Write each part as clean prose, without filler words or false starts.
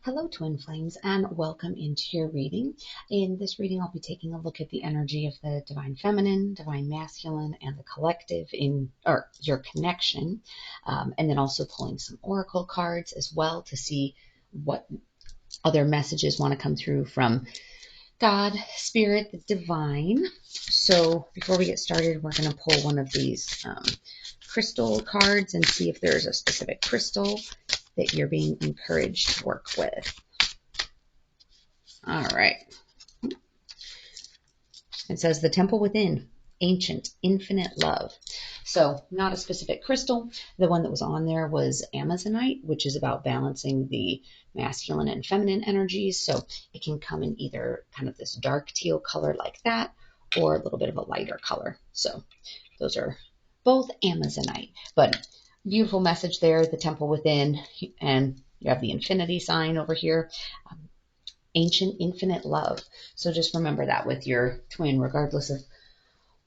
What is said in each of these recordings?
Hello, Twin Flames, and welcome into your reading. In this reading, I'll be taking a look at the energy of the Divine Feminine, Divine Masculine, and the collective or your connection, and then also pulling some oracle cards as well to see what other messages want to come through from God, Spirit, the Divine. So before we get started, we're going to pull one of these crystal cards and see if there's a specific crystal that you're being encouraged to work with. All right. It says the temple within, ancient, infinite love. So not a specific crystal. The one that was on there was Amazonite, which is about balancing the masculine and feminine energies. So it can come in either kind of this dark teal color like that, or a little bit of a lighter color. So those are both Amazonite, but beautiful message there, the temple within, and you have the infinity sign over here. Ancient, infinite love. So just remember that with your twin, regardless of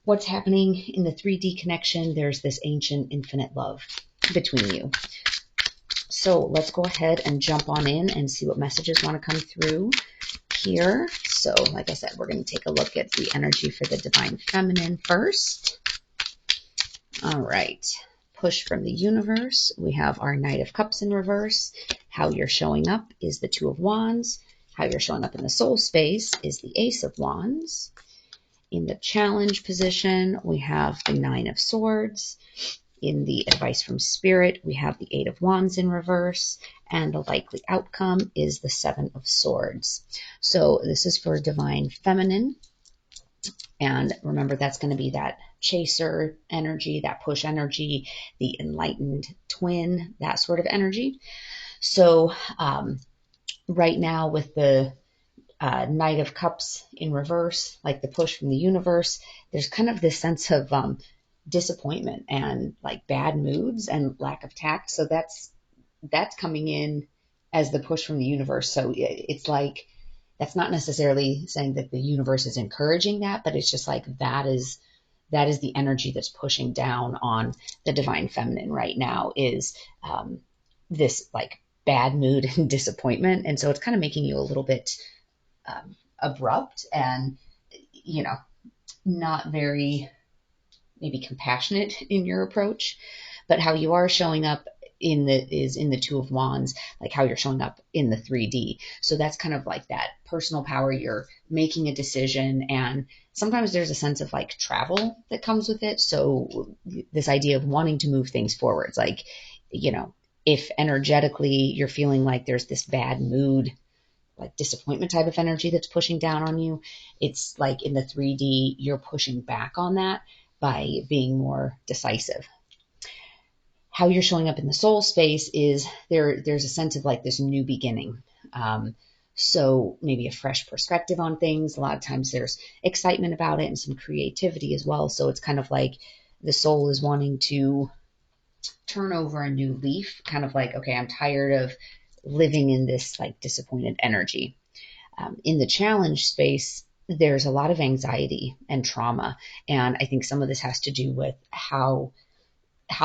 what's happening in the 3D connection, there's this ancient, infinite love between you. So let's go ahead and jump on in and see what messages want to come through here. So like I said, we're going to take a look at the energy for the Divine Feminine first. All right. Push from the universe. We have our Knight of Cups in reverse. How you're showing up is the Two of Wands. How you're showing up in the soul space is the Ace of Wands. In the challenge position, we have the Nine of Swords. In the advice from Spirit, we have the Eight of Wands in reverse. And the likely outcome is the Seven of Swords. So this is for Divine Feminine. And remember, that's going to be that chaser energy, that push energy, the enlightened twin, that sort of energy. So right now with the Knight of Cups in reverse, like the push from the universe, there's kind of this sense of disappointment and like bad moods and lack of tact. So that's coming in as the push from the universe. So it's like, that's not necessarily saying that the universe is encouraging that, but it's just like that is the energy that's pushing down on the Divine Feminine right now, is this like bad mood and disappointment. And so it's kind of making you a little bit abrupt and, not very maybe compassionate in your approach. But how you are showing up is in the Two of Wands, like how you're showing up in the 3D. So that's kind of like that personal power. You're making a decision, and sometimes there's a sense of like travel that comes with it. So this idea of wanting to move things forwards, like, if energetically you're feeling like there's this bad mood, like disappointment type of energy that's pushing down on you, it's like in the 3D, you're pushing back on that by being more decisive. How you're showing up in the soul space is there's a sense of like this new beginning. So maybe a fresh perspective on things. A lot of times there's excitement about it and some creativity as well. So it's kind of like the soul is wanting to turn over a new leaf, kind of like, okay, I'm tired of living in this like disappointed energy. In the challenge space, there's a lot of anxiety and trauma. And I think some of this has to do with how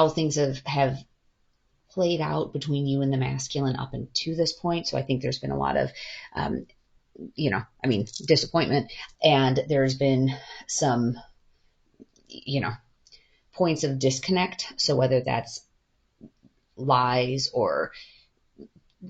things have played out between you and the masculine up until this point. So I think there's been a lot of, disappointment, and there's been some, points of disconnect. So whether that's lies or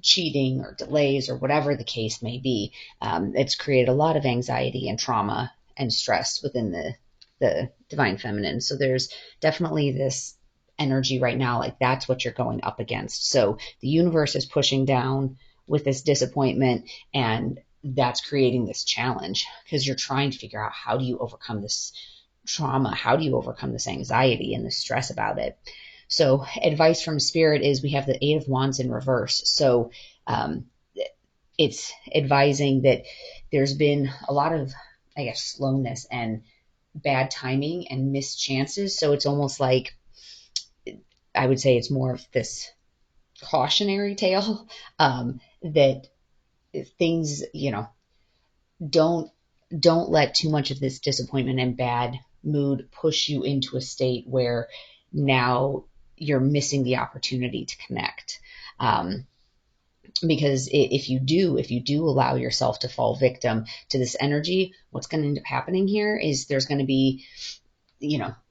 cheating or delays or whatever the case may be, it's created a lot of anxiety and trauma and stress within the Divine Feminine. So there's definitely this energy right now, like that's what you're going up against. So the universe is pushing down with this disappointment, and that's creating this challenge because you're trying to figure out, how do you overcome this trauma? How do you overcome this anxiety and the stress about it? So advice from Spirit is we have the Eight of Wands in reverse. So it's advising that there's been a lot of, I guess, slowness and bad timing and missed chances. So it's almost like, I would say it's more of this cautionary tale, that things, don't let too much of this disappointment and bad mood push you into a state where now you're missing the opportunity to connect. Because if you do allow yourself to fall victim to this energy, what's going to end up happening here is there's going to be,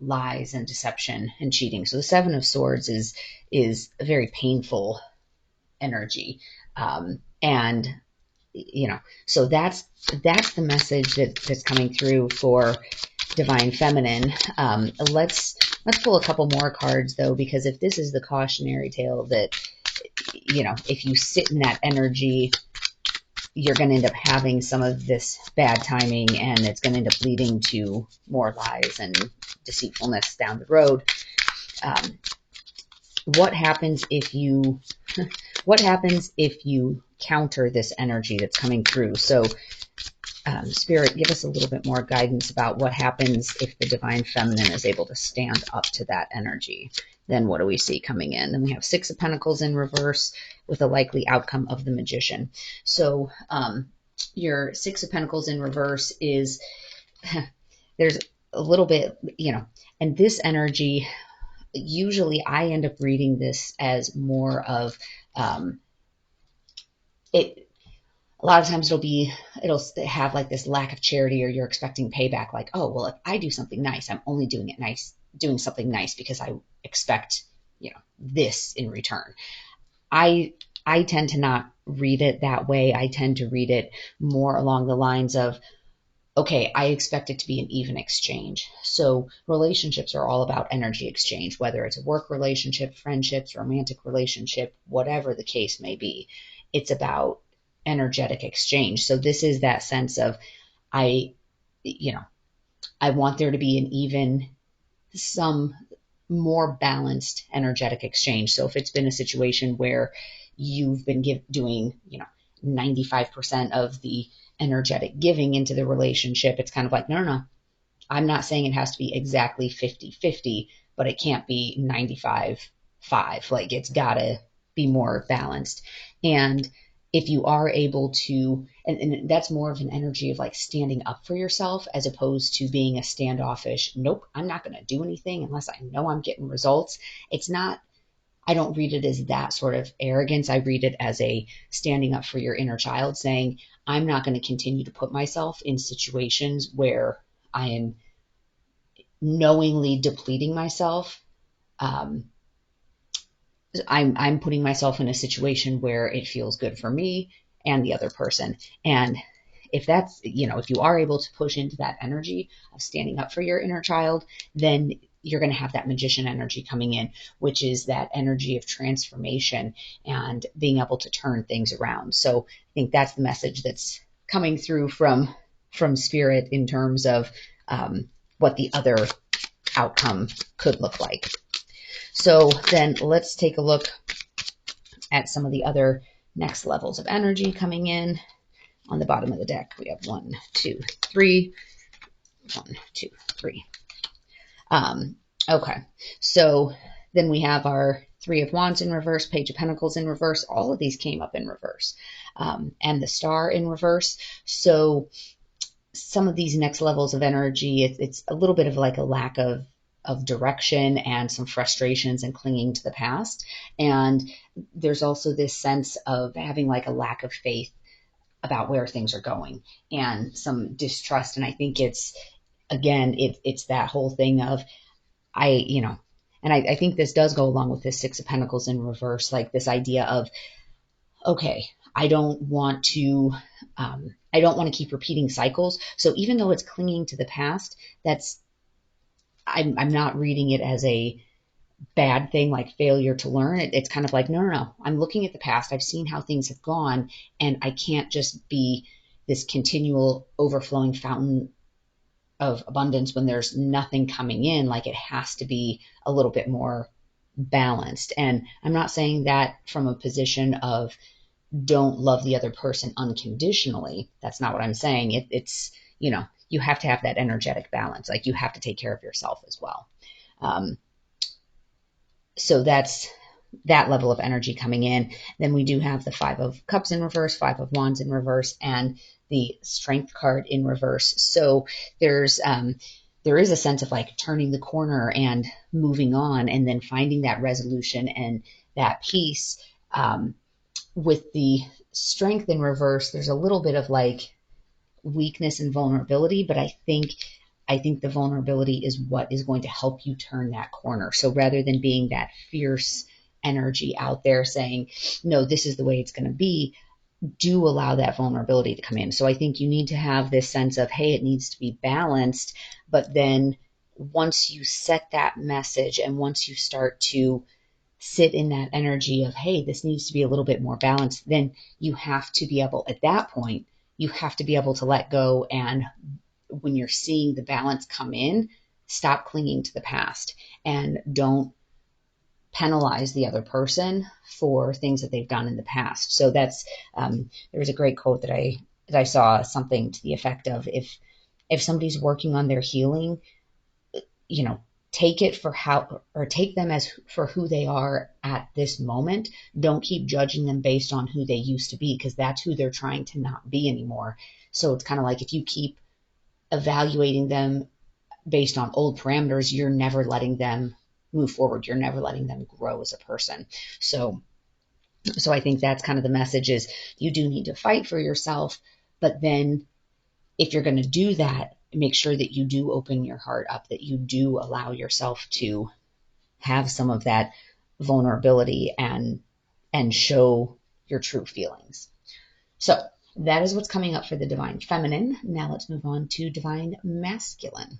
lies and deception and cheating. So the Seven of Swords is a very painful energy, and so that's the message that's coming through for Divine Feminine. Let's pull a couple more cards though, because if this is the cautionary tale that, if you sit in that energy, you're going to end up having some of this bad timing, and it's going to end up leading to more lies and deceitfulness down the road. What happens if you counter this energy that's coming through? So Spirit, give us a little bit more guidance about what happens if the Divine Feminine is able to stand up to that energy. Then what do we see coming in? Then we have Six of Pentacles in reverse with a likely outcome of the Magician. So your Six of Pentacles in reverse is, there's a little bit, and this energy, usually I end up reading this as more of it. A lot of times it'll have like this lack of charity, or you're expecting payback. Like, oh, well, if I do something nice, I'm only doing something nice because I expect, this in return. I tend to not read it that way. I tend to read it more along the lines of, okay, I expect it to be an even exchange. So relationships are all about energy exchange, whether it's a work relationship, friendships, romantic relationship, whatever the case may be. It's about energetic exchange. So this is that sense of, I want there to be an even, some more balanced energetic exchange. So if it's been a situation where you've been doing 95% of the energetic giving into the relationship, it's kind of like, no, I'm not saying it has to be exactly 50-50, but it can't be 95-5. Like, it's gotta be more balanced. And if you are able to, and that's more of an energy of like standing up for yourself, as opposed to being a standoffish, nope, I'm not going to do anything unless I know I'm getting results. It's not, I don't read it as that sort of arrogance. I read it as a standing up for your inner child, saying, I'm not going to continue to put myself in situations where I am knowingly depleting myself. I'm putting myself in a situation where it feels good for me and the other person. And if that's, if you are able to push into that energy of standing up for your inner child, then you're going to have that Magician energy coming in, which is that energy of transformation and being able to turn things around. So I think that's the message that's coming through from Spirit in terms of what the other outcome could look like. So then let's take a look at some of the other next levels of energy coming in. On the bottom of the deck, we have 1, 2, 3. 1, 2, 3. Okay, so then we have our Three of Wands in reverse, Page of Pentacles in reverse. All of these came up in reverse, and the Star in reverse. So some of these next levels of energy, it's a little bit of like a lack of direction and some frustrations and clinging to the past. And there's also this sense of having like a lack of faith about where things are going and some distrust. And I think it's, again, it's that whole thing of, and I think this does go along with this Six of Pentacles in reverse, like this idea of, okay, I don't want to keep repeating cycles. So even though it's clinging to the past, I'm not reading it as a bad thing, like failure to learn. It's kind of like, no. I'm looking at the past. I've seen how things have gone, and I can't just be this continual overflowing fountain of abundance when there's nothing coming in. Like, it has to be a little bit more balanced. And I'm not saying that from a position of don't love the other person unconditionally. That's not what I'm saying. It's, you have to have that energetic balance. Like, you have to take care of yourself as well. So that's that level of energy coming in. Then we do have the Five of Cups in reverse, Five of Wands in reverse, and the Strength card in reverse. So there is a sense of like turning the corner and moving on, and then finding that resolution and that peace with the strength in reverse, there's a little bit of like weakness and vulnerability, but I think the vulnerability is what is going to help you turn that corner. So rather than being that fierce energy out there saying, no, this is the way it's going to be, do allow that vulnerability to come in. So I think you need to have this sense of, hey, it needs to be balanced. But then once you set that message and once you start to sit in that energy of, hey, this needs to be a little bit more balanced, then you have to be able, at that point, you have to be able to let go. And when you're seeing the balance come in, stop clinging to the past and don't penalize the other person for things that they've done in the past. So that's there was a great quote that I saw, something to the effect of, if somebody's working on their healing, you know, take it for how, or take them as for who they are at this moment. Don't keep judging them based on who they used to be, because that's who they're trying to not be anymore. So it's kind of like if you keep evaluating them based on old parameters, you're never letting them move forward. You're never letting them grow as a person. So I think that's kind of the message, is you do need to fight for yourself, but then if you're going to do that, make sure that you do open your heart up, that you do allow yourself to have some of that vulnerability and show your true feelings. So that is what's coming up for the divine feminine. Now let's move on to divine masculine.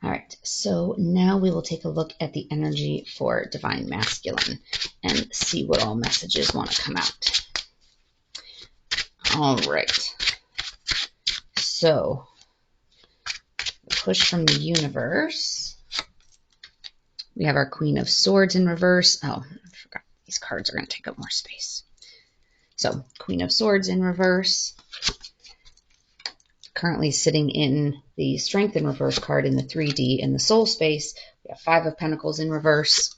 All right, so now we will take a look at the energy for divine masculine and see what all messages want to come out. All right, so push from the universe. We have our Queen of Swords in reverse. Oh, I forgot these cards are going to take up more space. So Queen of Swords in reverse. Currently sitting in the Strength in reverse card in the 3D in the soul space. We have Five of Pentacles in reverse.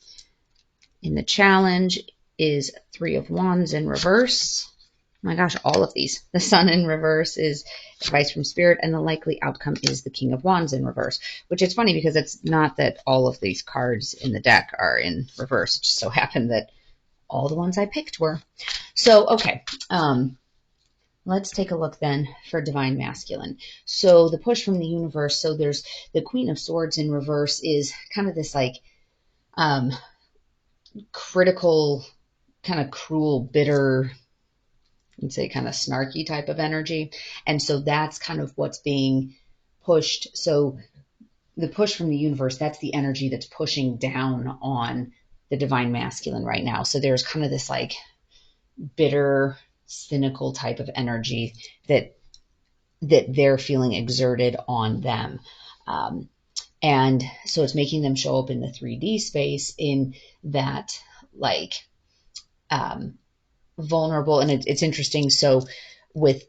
In the challenge is Three of Wands in reverse. Oh my gosh, all of these. The Sun in reverse is advice from Spirit, and the likely outcome is the King of Wands in reverse, which is funny because it's not that all of these cards in the deck are in reverse. It just so happened that all the ones I picked were. So, okay. Let's take a look then for divine masculine. So the push from the universe. So there's the Queen of Swords in reverse is kind of this like critical, kind of cruel, bitter, you'd say kind of snarky type of energy. And so that's kind of what's being pushed. So the push from the universe, that's the energy that's pushing down on the divine masculine right now. So there's kind of this like bitter, cynical type of energy that they're feeling exerted on them. And so it's making them show up in the 3D space in that like vulnerable. And it's interesting. So with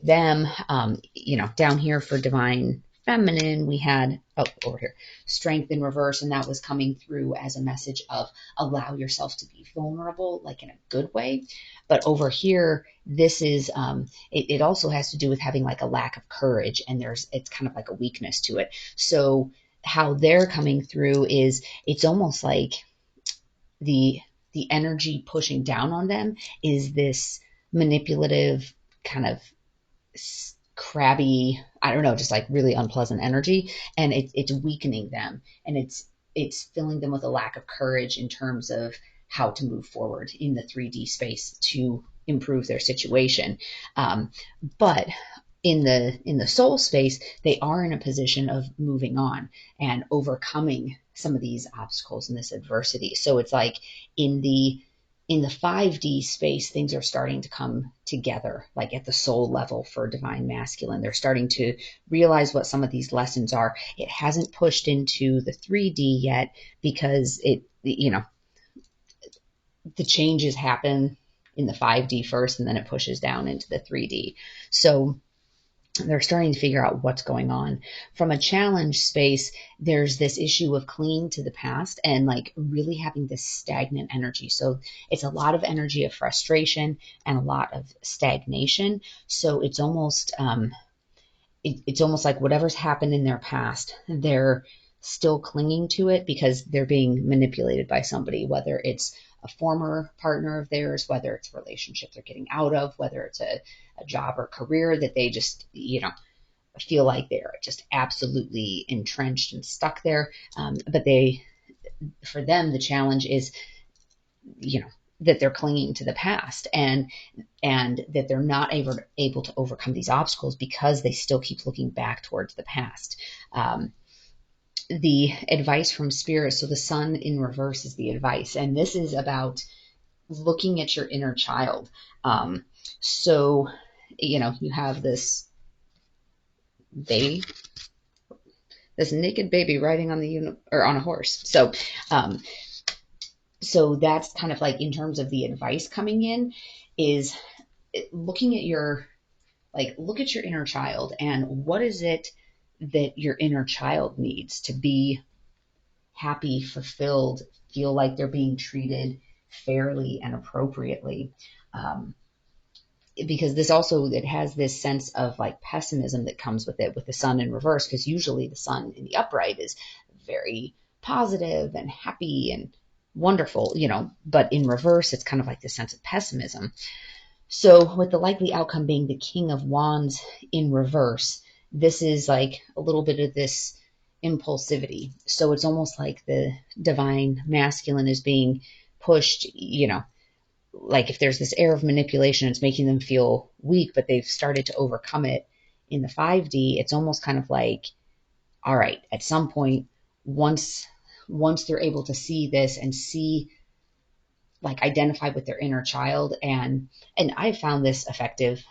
them, down here for divine feminine, we had over here strength in reverse, and that was coming through as a message of allow yourself to be vulnerable, like in a good way. But over here, this is it also has to do with having like a lack of courage, and it's kind of like a weakness to it. So how they're coming through is it's almost like the energy pushing down on them is this manipulative kind of crabby, I don't know, just like really unpleasant energy, and it's weakening them, and it's filling them with a lack of courage in terms of how to move forward in the 3D space to improve their situation. But in the soul space, they are in a position of moving on and overcoming some of these obstacles and this adversity. So it's like in the 5D space, things are starting to come together, like at the soul level for divine masculine. They're starting to realize what some of these lessons are. It hasn't pushed into the 3D yet because the changes happen in the 5D first, and then it pushes down into the 3D. So they're starting to figure out what's going on. From a challenge space, there's this issue of clinging to the past and like really having this stagnant energy. So it's a lot of energy of frustration and a lot of stagnation. So it's almost it's almost like whatever's happened in their past, they're still clinging to it because they're being manipulated by somebody, whether it's a former partner of theirs, whether it's a relationship they're getting out of, whether it's a job or career that they just, feel like they're just absolutely entrenched and stuck there. But for them, the challenge is, that they're clinging to the past, and that they're not able to overcome these obstacles because they still keep looking back towards the past. The advice from Spirit, so the Sun in reverse is the advice, and this is about looking at your inner child. So, you have this baby, this naked baby riding on on a horse. So that's kind of like, in terms of the advice coming in, is looking at look at your inner child, and what is it that your inner child needs to be happy, fulfilled, feel like they're being treated fairly and appropriately. Because this also, it has this sense of like pessimism that comes with it, with the Sun in reverse, because usually the Sun in the upright is very positive and happy and wonderful, but in reverse, it's kind of like this sense of pessimism. So with the likely outcome being the King of Wands in reverse, this is like a little bit of this impulsivity. So it's almost like the divine masculine is being pushed, like if there's this air of manipulation, it's making them feel weak, but they've started to overcome it in the 5D. It's almost kind of like, all right, at some point, once they're able to see this and see, like, identify with their inner child, and I found this effective,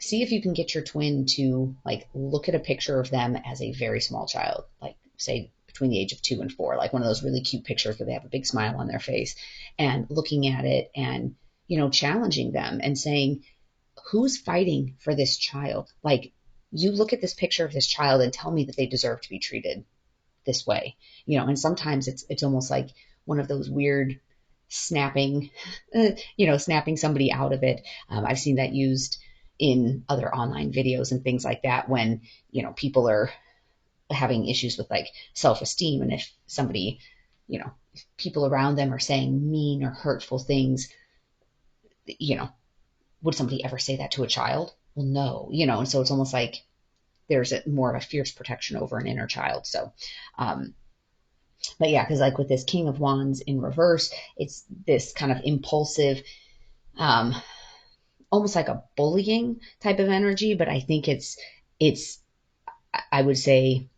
see if you can get your twin to like look at a picture of them as a very small child, like say between the age of 2 and 4, like one of those really cute pictures where they have a big smile on their face, and looking at it and, challenging them and saying, who's fighting for this child? Like, you look at this picture of this child and tell me that they deserve to be treated this way, and sometimes it's almost like one of those weird snapping somebody out of it. I've seen that used in other online videos and things like that, when, people are having issues with like self-esteem. And if somebody, if people around them are saying mean or hurtful things, would somebody ever say that to a child? Well, no, and so it's almost like there's more of a fierce protection over an inner child. So, but yeah, because like with this King of Wands in reverse, it's this kind of impulsive, almost like a bullying type of energy. But I think it's, I would say,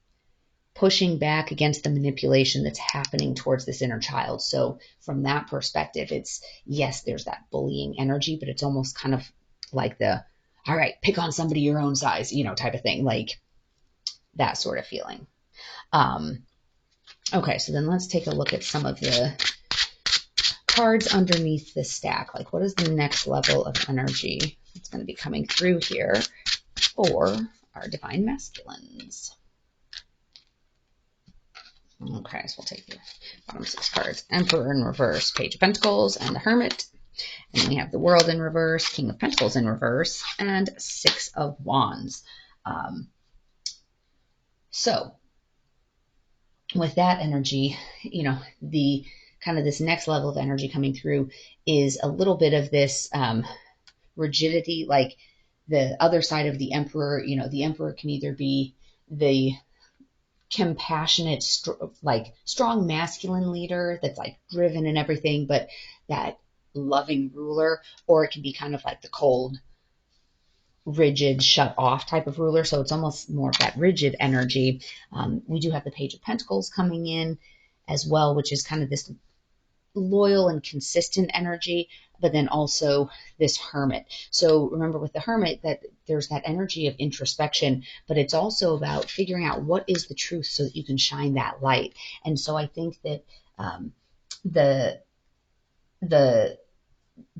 pushing back against the manipulation that's happening towards this inner child. So from that perspective, it's, yes, there's that bullying energy, but it's almost kind of like the, all right, pick on somebody your own size, type of thing, like that sort of feeling. Okay, so then let's take a look at some of the cards underneath the stack. Like, what is the next level of energy that's going to be coming through here for our divine masculines? Okay, so we'll take the bottom 6 cards. Emperor in reverse, Page of Pentacles, and the Hermit. And we have the World in reverse, King of Pentacles in reverse, and 6 of Wands. So with that energy, the kind of this next level of energy coming through is a little bit of this rigidity, like the other side of the Emperor. The Emperor can either be the compassionate, strong masculine leader that's like driven and everything, but that loving ruler, or it can be kind of like the cold, rigid, shut off type of ruler. So it's almost more of that rigid energy. We do have the Page of Pentacles coming in as well, which is kind of this loyal and consistent energy, but then also this Hermit. So remember with the Hermit that there's that energy of introspection, but it's also about figuring out what is the truth so that you can shine that light. And so I think that the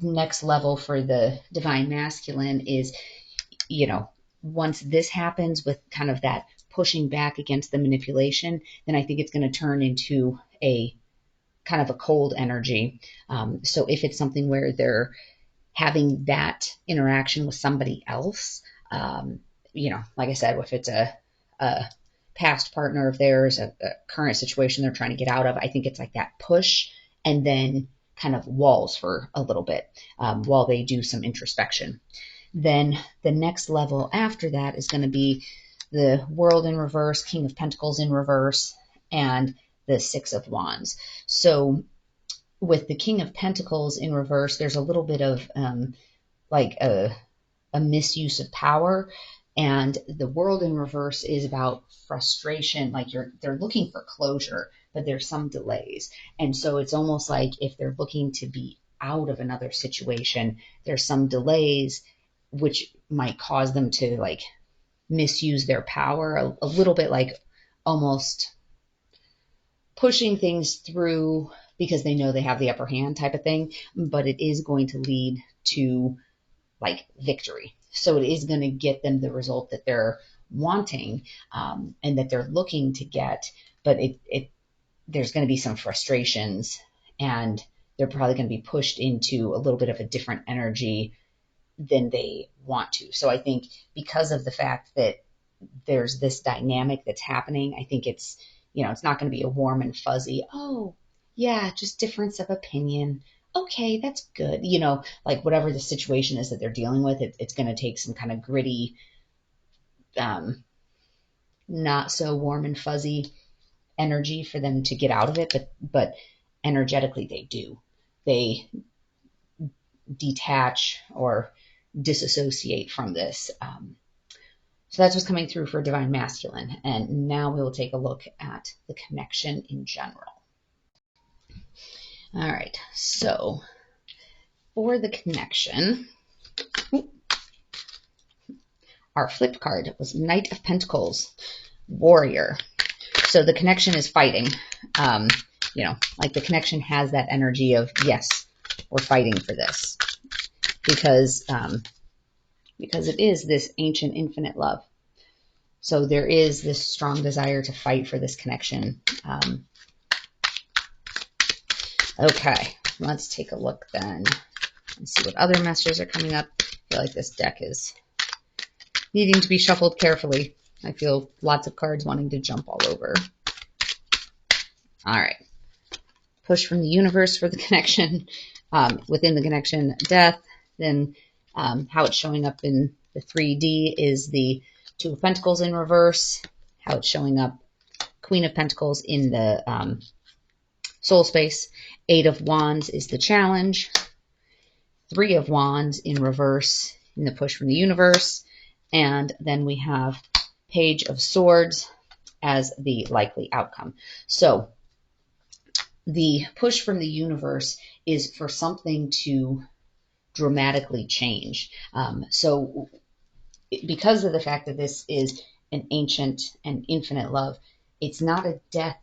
next level for the divine masculine is, once this happens with kind of that pushing back against the manipulation, then I think it's going to turn into a kind of a cold energy. So if it's something where they're having that interaction with somebody else, like I said, if it's a past partner of theirs, a current situation they're trying to get out of, I think it's like that push and then kind of walls for a little bit while they do some introspection. Then the next level after that is going to be the World in reverse, King of Pentacles in reverse, and the Six of Wands. So with the King of Pentacles in reverse, there's a little bit of like a misuse of power. And the World in reverse is about frustration, like they're looking for closure, but there's some delays. And so it's almost like if they're looking to be out of another situation, there's some delays which might cause them to like misuse their power a little bit, like almost pushing things through because they know they have the upper hand type of thing, but it is going to lead to like victory. So it is going to get them the result that they're wanting and that they're looking to get, but there's going to be some frustrations and they're probably going to be pushed into a little bit of a different energy than they want to. So I think because of the fact that there's this dynamic that's happening, I think it's, it's not going to be a warm and fuzzy, oh, yeah, just difference of opinion. Okay, that's good. Like whatever the situation is that they're dealing with, it's going to take some kind of gritty, not so warm and fuzzy energy for them to get out of it. But energetically, they do. They detach or disassociate from this. So that's what's coming through for Divine Masculine. And now we will take a look at the connection in general. All right, so for the connection, our flipped card was Knight of Pentacles, Warrior. So the connection is fighting. Like the connection has that energy of, yes, we're fighting for this. Because it is this ancient infinite love. So there is this strong desire to fight for this connection. Okay, let's take a look then and see what other messages are coming up. I feel like this deck is needing to be shuffled carefully. I feel lots of cards wanting to jump all over. All right. Push from the universe for the connection. Within the connection, death. Then how it's showing up in the 3D is the Two of Pentacles in reverse. How it's showing up, Queen of Pentacles in the soul space. Eight of Wands is the challenge. Three of Wands in reverse in the push from the universe. And then we have Page of Swords as the likely outcome. So the push from the universe is for something to dramatically change. So because of the fact that this is an ancient and infinite love, it's not a death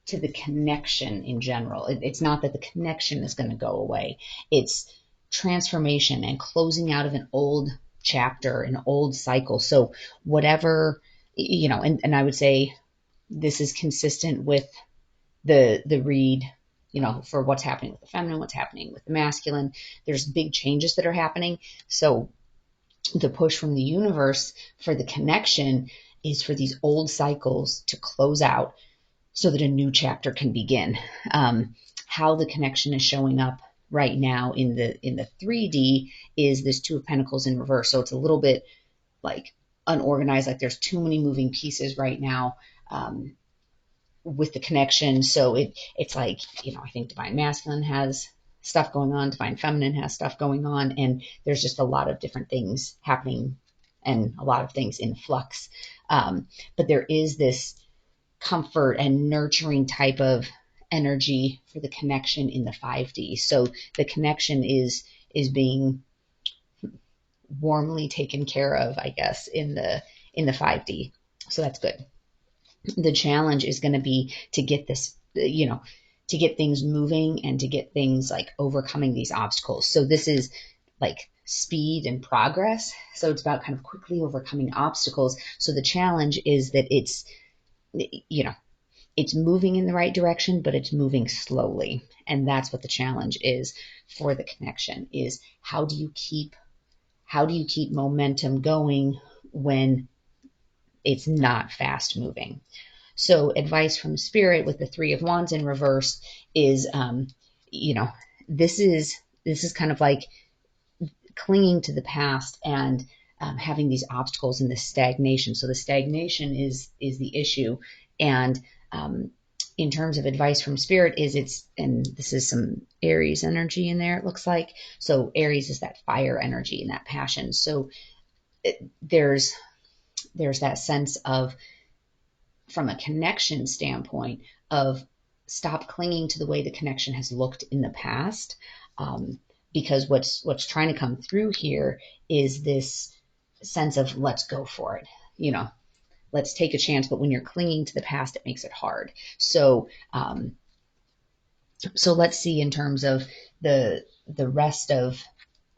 to the connection in general. It's not that the connection is going to go away. It's transformation and closing out of an old chapter, an old cycle. So whatever, and I would say this is consistent with the read, for what's happening with the feminine, what's happening with the masculine. There's big changes that are happening. So the push from the universe for the connection is for these old cycles to close out so that a new chapter can begin. How the connection is showing up right now in the 3D is this Two of Pentacles in reverse. So it's a little bit like unorganized, like there's too many moving pieces right now with the connection. So it's like, I think Divine Masculine has stuff going on, Divine Feminine has stuff going on, and there's just a lot of different things happening and a lot of things in flux. But there is this comfort and nurturing type of energy for the connection in the 5D. So the connection is being warmly taken care of, I guess, in the 5D. So that's good. The challenge is going to be to get this, to get things moving and to get things like overcoming these obstacles. So this is like speed and progress. So it's about kind of quickly overcoming obstacles. So the challenge is that it's moving in the right direction, but it's moving slowly. And that's what the challenge is for the connection, is how do you keep momentum going when it's not fast moving? So advice from Spirit with the Three of Wands in reverse is, you know, this is kind of like clinging to the past and having these obstacles and this stagnation. So the stagnation is the issue. And in terms of advice from spirit, and this is some Aries energy in there, it looks like. So Aries is that fire energy and that passion. So there's that sense of, from a connection standpoint, of stop clinging to the way the connection has looked in the past. Because what's trying to come through here is this sense of, let's go for it, let's take a chance. But when you're clinging to the past, it makes it hard. So let's see, in terms of the rest of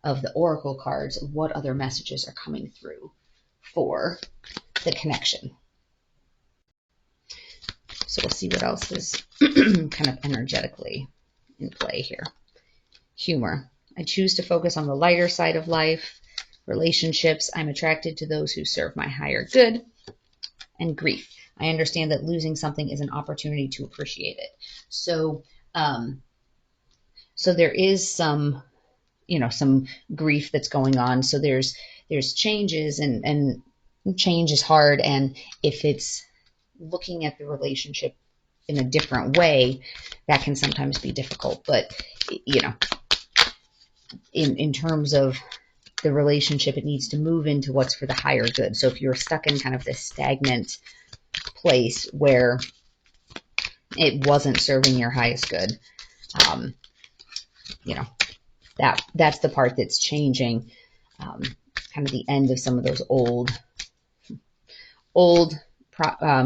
the oracle cards, what other messages are coming through for the connection. So we'll see what else is kind of energetically in play here. Humor. I choose to focus on the lighter side of life. Relationships. I'm attracted to those who serve my higher good. And grief. I understand that losing something is an opportunity to appreciate it. So, so there is some grief that's going on. So there's changes, and change is hard. And if it's looking at the relationship in a different way, that can sometimes be difficult. But, in terms of the relationship, it needs to move into what's for the higher good. So if you're stuck in kind of this stagnant place where it wasn't serving your highest good, that's the part that's changing, kind of the end of some of those old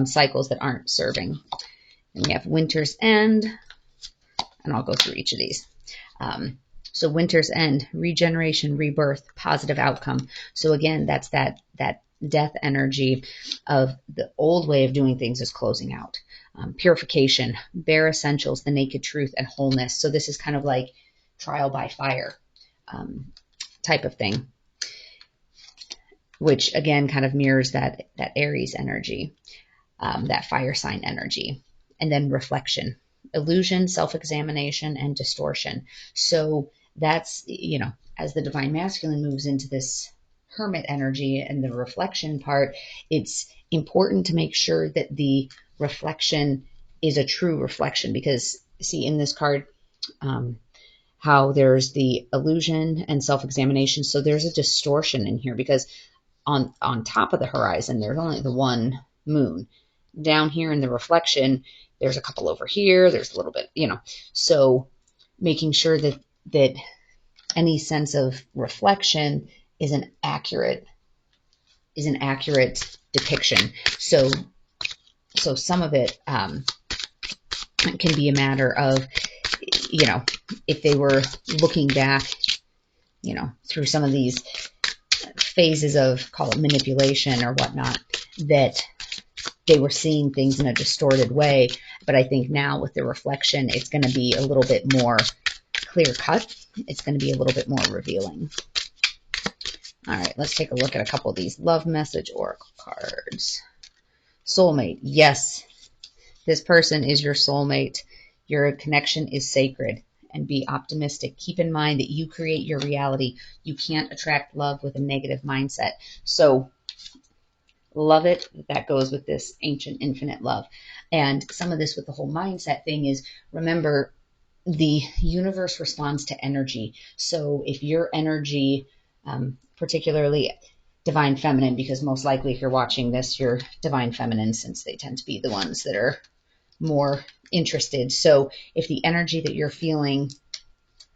cycles that aren't serving. And we have Winter's End, and I'll go through each of these. So Winter's End, regeneration, rebirth, positive outcome. So again, that's that death energy of the old way of doing things is closing out. Purification, bare essentials, the naked truth, and wholeness. So this is kind of like trial by fire type of thing, which again kind of mirrors that Aries energy, that fire sign energy. And then reflection, illusion, self-examination, and distortion. So that's, as the divine masculine moves into this hermit energy and the reflection part, it's important to make sure that the reflection is a true reflection. Because see, in this card, how there's the illusion and self-examination. So there's a distortion in here, because on top of the horizon, there's only the one moon. Down here in the reflection, there's a couple over here. There's a little bit, so making sure that any sense of reflection is an accurate depiction. So some of it can be a matter of, if they were looking back, through some of these phases of, call it manipulation or whatnot, that they were seeing things in a distorted way. But I think now with the reflection, it's going to be a little bit more clear cut. It's going to be a little bit more revealing. All right, let's take a look at a couple of these love message oracle cards. Soulmate. Yes, this person is your soulmate. Your connection is sacred, and be optimistic. Keep in mind that you create your reality. You can't attract love with a negative mindset. So love it. That goes with this ancient infinite love. And some of this with the whole mindset thing is, remember, the universe responds to energy. So if your energy, particularly divine feminine, because most likely if you're watching this, you're divine feminine, since they tend to be the ones that are more interested. So if the energy that you're feeling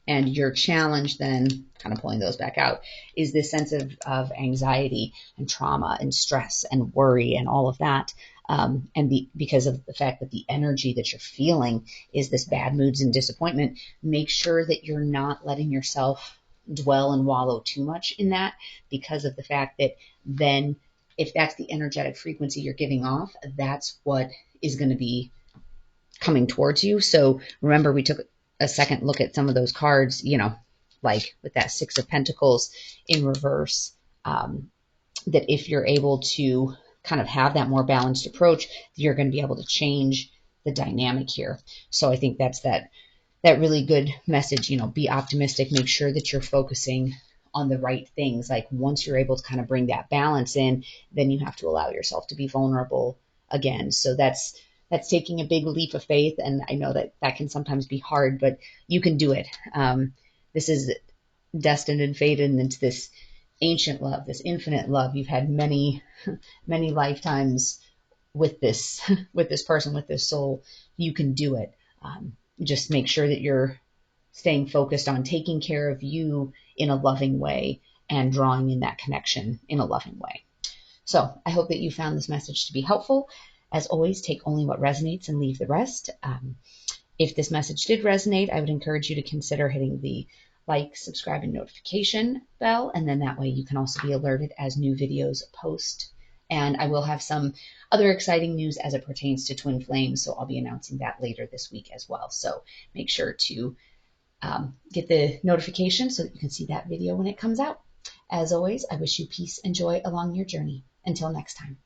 and your challenge, then kind of pulling those back out, is this sense of anxiety and trauma and stress and worry and all of that, because of the fact that the energy that you're feeling is this bad moods and disappointment, make sure that you're not letting yourself dwell and wallow too much in that, because of the fact that then if that's the energetic frequency you're giving off, that's what is going to be coming towards you. So remember, we took a second look at some of those cards, like with that Six of Pentacles in reverse, that if you're able to kind of have that more balanced approach, you're going to be able to change the dynamic here. So I think that's that really good message. Be optimistic, make sure that you're focusing on the right things. Like once you're able to kind of bring that balance in, then you have to allow yourself to be vulnerable again. So that's taking a big leap of faith, and I know that that can sometimes be hard, but you can do it. This is destined and fated into this ancient love, this infinite love. You've had many many lifetimes with this with this person, with this soul. You can do it. Just make sure that you're staying focused on taking care of you in a loving way and drawing in that connection in a loving way. So I hope that you found this message to be helpful. As always, take only what resonates and leave the rest. If this message did resonate, I would encourage you to consider hitting the like, subscribe, and notification bell, and then that way you can also be alerted as new videos post. And I will have some other exciting news as it pertains to Twin Flames, so I'll be announcing that later this week as well. So make sure to get the notification so that you can see that video when it comes out. As always, I wish you peace and joy along your journey. Until next time.